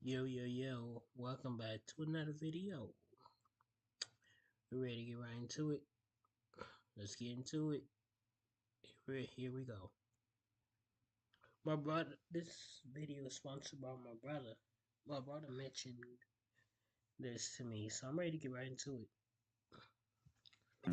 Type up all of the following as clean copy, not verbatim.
Yo, welcome back to another video. We're ready to get right into it. Let's get into it. Here we go. My brother, this video is sponsored by my brother. My brother mentioned this to me, so I'm ready to get right into it.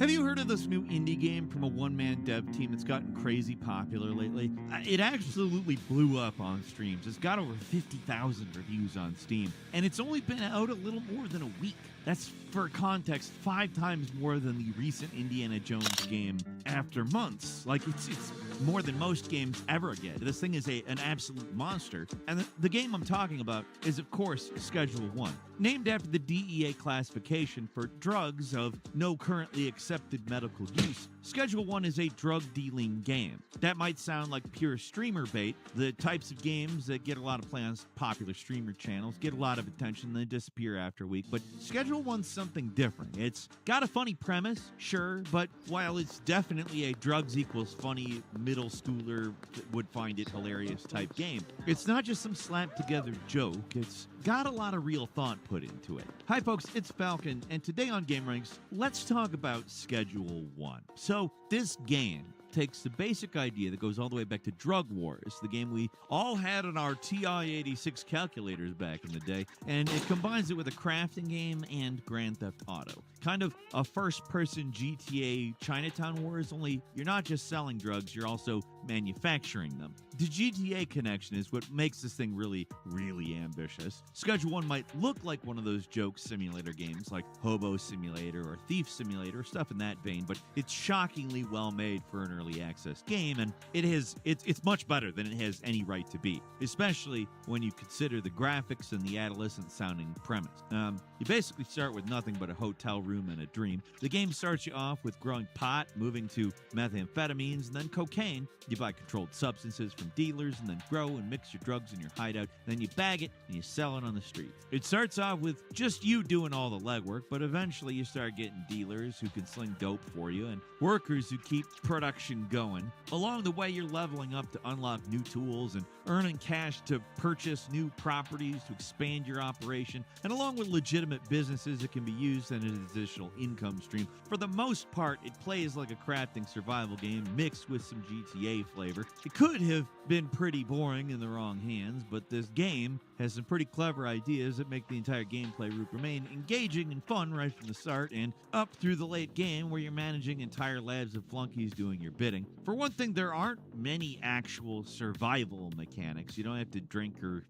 Have you heard of this new indie game from a one-man dev team that's gotten crazy popular lately? It absolutely blew up on streams. It's got over 50,000 reviews on Steam, and it's only been out a little more than a week. That's, for context, 5 times more than the recent Indiana Jones game After Months. Like, it's more than most games ever get. This thing is an absolute monster. And the game I'm talking about is, of course, Schedule 1. Named after the DEA classification for drugs of no currently accepted medical use, Schedule 1 is a drug-dealing game. That might sound like pure streamer bait. The types of games that get a lot of play on popular streamer channels, get a lot of attention, then disappear after a week. But Schedule 1's something different. It's got a funny premise, sure, but while it's definitely a drugs equals funny middle schooler would find it hilarious type game, it's not just some slapped together joke. It's got a lot of real thought put into it. Hi folks, it's Falcon, and today on Game Ranks, let's talk about Schedule 1. So this game takes the basic idea that goes all the way back to Drug Wars, the game we all had on our TI-86 calculators back in the day, and it combines it with a crafting game and Grand Theft Auto. Kind of a first-person GTA Chinatown Wars, only you're not just selling drugs, you're also manufacturing them. The GTA connection is what makes this thing really, really ambitious. Schedule 1 might look like one of those joke simulator games like Hobo Simulator or Thief Simulator, stuff in that vein, but it's shockingly well made for an early access game, and it's much better than it has any right to be, especially when you consider the graphics and the adolescent sounding premise. You basically start with nothing but a hotel room and a dream. The game starts you off with growing pot, moving to methamphetamines, and then cocaine. You buy controlled substances from dealers and then grow and mix your drugs in your hideout. Then you bag it and you sell it on the street. It starts off with just you doing all the legwork, but eventually you start getting dealers who can sling dope for you and workers who keep production going. Along the way, you're leveling up to unlock new tools and earning cash to purchase new properties to expand your operation, and along with legitimate businesses, it can be used as an additional income stream. For the most part, it plays like a crafting survival game mixed with some GTA flavor. It could have been pretty boring in the wrong hands, but this game has some pretty clever ideas that make the entire gameplay loop remain engaging and fun right from the start and up through the late game where you're managing entire labs of flunkies doing your bidding. For one thing, there aren't many actual survival mechanics. You don't have to drink or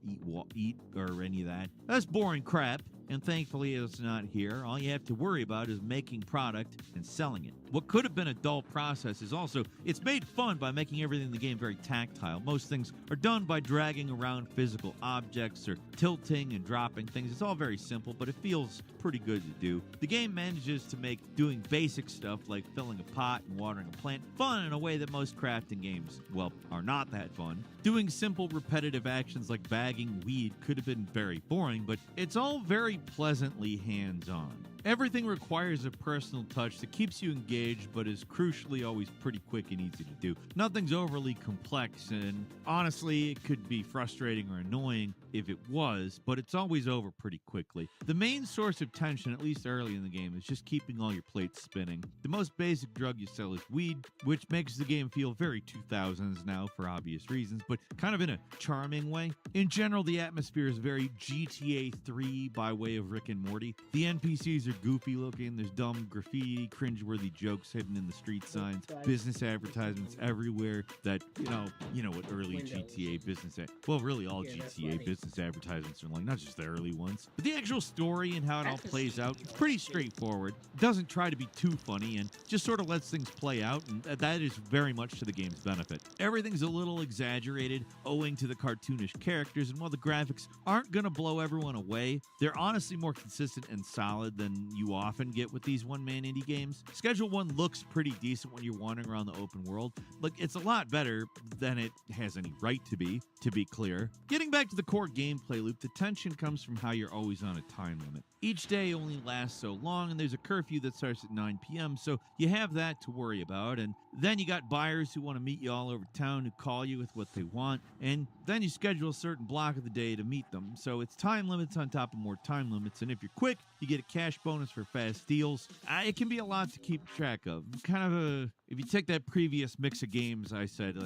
eat or any of that. That's boring crap, and thankfully it's not here. All you have to worry about is making product and selling it. What could have been a dull process is also, it's made fun by making everything in the game very tactile. Most things are done by dragging around physical objects or tilting and dropping things. It's all very simple, but it feels pretty good to do. The game manages to make doing basic stuff like filling a pot and watering a plant fun in a way that most crafting games, well, are not that fun. Doing simple repetitive actions like bagging weed could have been very boring, but it's all very pleasantly hands-on. Everything requires a personal touch that keeps you engaged, but is crucially always pretty quick and easy to do. Nothing's overly complex, and honestly, it could be frustrating or annoying if it was, but it's always over pretty quickly. The main source of tension, at least early in the game, is just keeping all your plates spinning. The most basic drug you sell is weed, which makes the game feel very 2000s now for obvious reasons, but kind of in a charming way. In general, the atmosphere is very GTA 3 by way of Rick and Morty. The NPCs are goofy looking, there's dumb graffiti, cringeworthy jokes hidden in the street signs, business advertisements everywhere that, you know what early GTA business, well, really all GTA business advertisements are like, not just the early ones. But the actual story and how it all plays out, it's pretty straightforward. It doesn't try to be too funny and just sort of lets things play out, and that is very much to the game's benefit. Everything's a little exaggerated owing to the cartoonish characters, and while the graphics aren't going to blow everyone away, they're honestly more consistent and solid than you often get with these one-man indie games. Schedule 1 looks pretty decent when you're wandering around the open world. Like, it's a lot better than it has any right to be clear. Getting back to the core gameplay loop, the tension comes from how you're always on a time limit. Each day only lasts so long, and there's a curfew that starts at 9 p.m., so you have that to worry about, and Then you got buyers who want to meet you all over town who call you with what they want, and then you schedule a certain block of the day to meet them. So it's time limits on top of more time limits, and if you're quick, you get a cash bonus for fast deals. It can be a lot to keep track of. If you take that previous mix of games I said,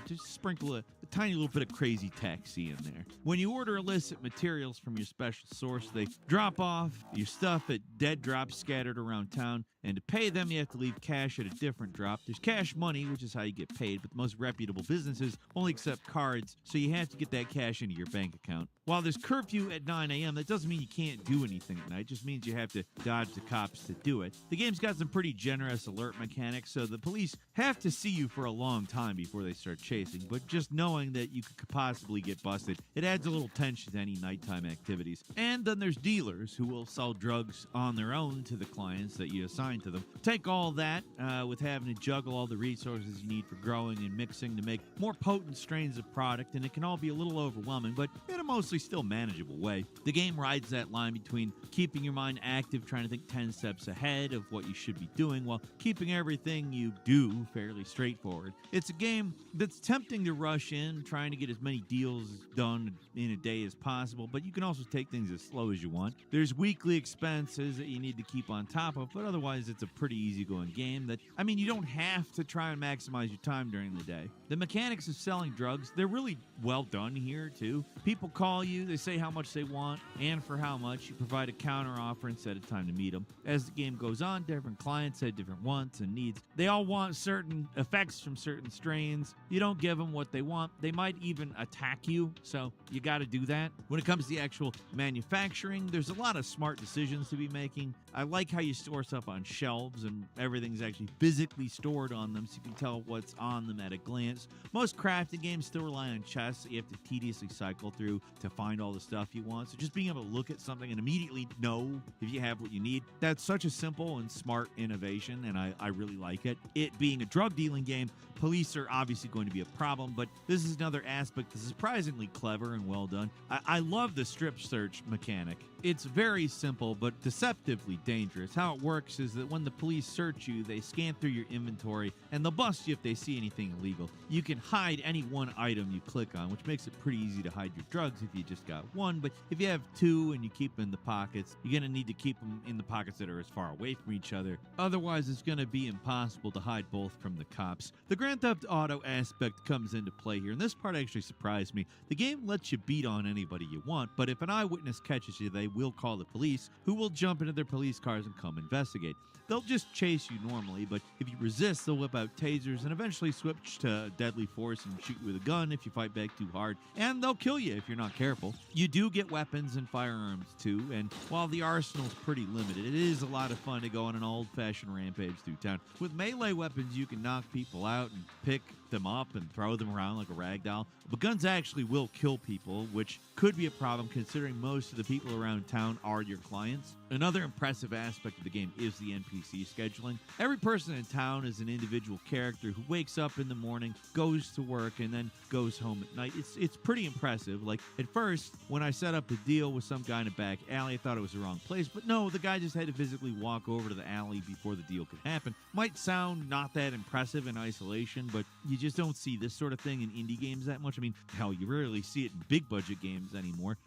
just sprinkle a tiny little bit of Crazy Taxi in there. When you order illicit materials from your special source, they drop off your stuff at dead drops scattered around town, and to pay them, you have to leave cash at a different drop. There's cash money, which is how you get paid, but most reputable businesses only accept cards, so you have to get that cash into your bank account. While there's curfew at 9 a.m., that doesn't mean you can't do anything at night. It just means you have to dodge the cops to do it. The game's got some pretty generous alert mechanics, so the police have to see you for a long time before they start chasing, but just knowing that you could possibly get busted, it adds a little tension to any nighttime activities. And then there's dealers who will sell drugs on their own to the clients that you assign to them. Take all that with having to juggle all the resources you need for growing and mixing to make more potent strains of product, and it can all be a little overwhelming, but in a mostly still manageable way. The game rides that line between keeping your mind active, trying to think 10 steps ahead of what you should be doing, while keeping everything you do fairly straightforward. It's a game that's tempting to rush in, trying to get as many deals done in a day as possible, but you can also take things as slow as you want. There's weekly expenses that you need to keep on top of, but otherwise it's a pretty easygoing game that, you don't have to try and maximize your time during the day. The mechanics of selling drugs, they're really well done here too. People call you, they say how much they want and for how much. You provide a counter offer and set a time to meet them. As the game goes on, different clients have different wants and needs. They all want certain effects from certain strains. You don't give them what they want. They might even attack you, so you got to do that. When it comes to the actual manufacturing, there's a lot of smart decisions to be making. I like how you store stuff on shelves and everything's actually physically stored on them so you can tell what's on them at a glance. Most crafting games still rely on chests that you have to tediously cycle through to find all the stuff you want. So just being able to look at something and immediately know if you have what you need, that's such a simple and smart innovation, and I really like it. It being a drug dealing game, police are obviously going to be a problem, but this is another aspect that's surprisingly clever and well done. I love the strip search mechanic. It's very simple, but deceptively dangerous. How it works is that when the police search you, they scan through your inventory, and they'll bust you if they see anything illegal. You can hide any one item you click on, which makes it pretty easy to hide your drugs if you just got one, but if you have two and you keep them in the pockets, you're going to need to keep them in the pockets that are as far away from each other. Otherwise, it's going to be impossible to hide both from the cops. The Grand Theft Auto aspect comes into play here, and this part actually surprised me. The game lets you beat on anybody you want, but if an eyewitness catches you, they will call the police, who will jump into their police cars and come investigate. They'll just chase you normally, but if you resist, they'll whip out tasers and eventually switch to deadly force and shoot you with a gun if you fight back too hard, and they'll kill you if you're not careful. You do get weapons and firearms too, and while the arsenal's pretty limited, it is a lot of fun to go on an old-fashioned rampage through town. With melee weapons, you can knock people out and pick them up and throw them around like a rag doll, but guns actually will kill people, which could be a problem considering most of the people around town are your clients. Another impressive aspect of the game is the NPC scheduling. Every person in town is an individual character who wakes up in the morning, goes to work, and then goes home at night. It's pretty impressive. Like, at first, when I set up the deal with some guy in a back alley, I thought it was the wrong place, but no, the guy just had to physically walk over to the alley before the deal could happen. Might sound not that impressive in isolation, but you just don't see this sort of thing in indie games that much. Hell, you rarely see it in big budget games anymore.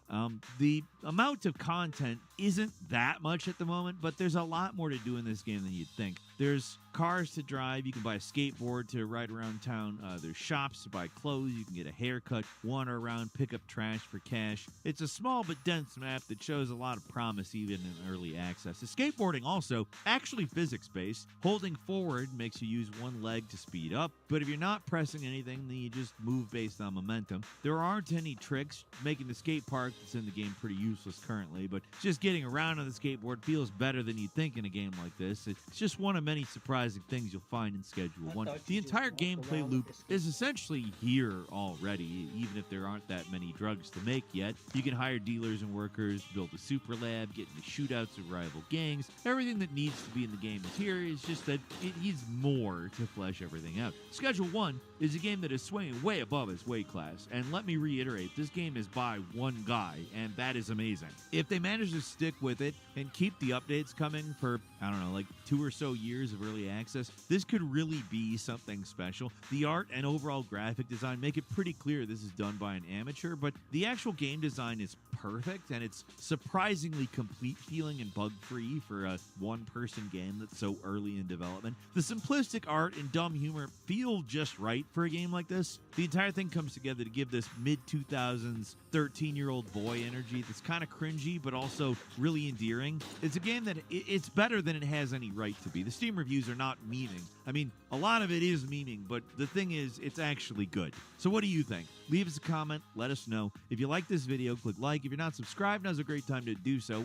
The amount of content isn't that much at the moment, but there's a lot more to do in this game than you'd think. There's cars to drive, you can buy a skateboard to ride around town, there's shops to buy clothes, you can get a haircut, wander around, pick up trash for cash. It's a small but dense map that shows a lot of promise even in early access. The skateboarding also actually physics-based. Holding forward makes you use one leg to speed up, but if you're not pressing anything, then you just move based on momentum. There aren't any tricks, making the skate park that's in the game pretty useless currently, but just getting around on the skateboard feels better than you'd think in a game like this. It's just one of many surprising things you'll find in Schedule 1. The entire gameplay loop is essentially here already, even if there aren't that many drugs to make yet. You can hire dealers and workers, build a super lab, get into shootouts with rival gangs. Everything that needs to be in the game is here. It's just that it needs more to flesh everything out. Schedule 1 is a game that is swinging way above its weight class, and let me reiterate, this game is by one guy, and that is amazing. If they manage to stick with it and keep the updates coming for, I don't know, like 2 or so years, years of early access, this could really be something special. The art and overall graphic design make it pretty clear this is done by an amateur, but the actual game design is perfect, and it's surprisingly complete feeling and bug-free for a one-person game that's so early in development. The simplistic art and dumb humor feel just right for a game like this. The entire thing comes together to give this mid-2000s 13-year-old boy energy that's kind of cringy, but also really endearing. It's a game that it's better than it has any right to be. The Steam reviews are not memeing. I mean, a lot of it is memeing, but the thing is, it's actually good. So what do you think? Leave us a comment. Let us know. If you like this video, click like. If you're not subscribed, now's a great time to do so.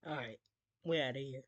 All right, we're out of here.